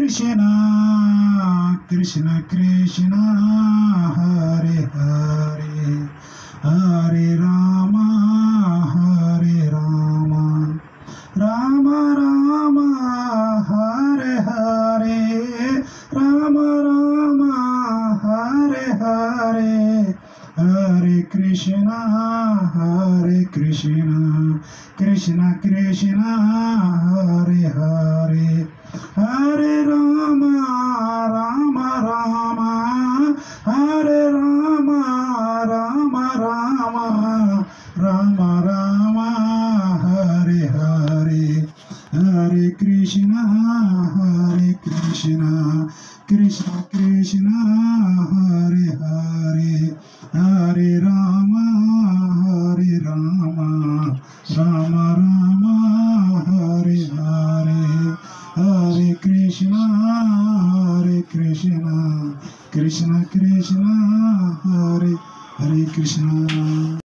Krishna Krishna Krishna Hare Hare Hare Rama Hare Rama Rama Rama Hare Hare Rama Rama Hare Hare Hare Krishna Krishna Krishna Hare Hare Hare Rama Rama Rama Hare Rama Rama Rama Rama Rama Hare Hare Hare Krishna Krishna Krishna Hare Hare Hare Rama Rama Rama Hare Hare Hare Krishna Krishna Krishna Hare Krishna.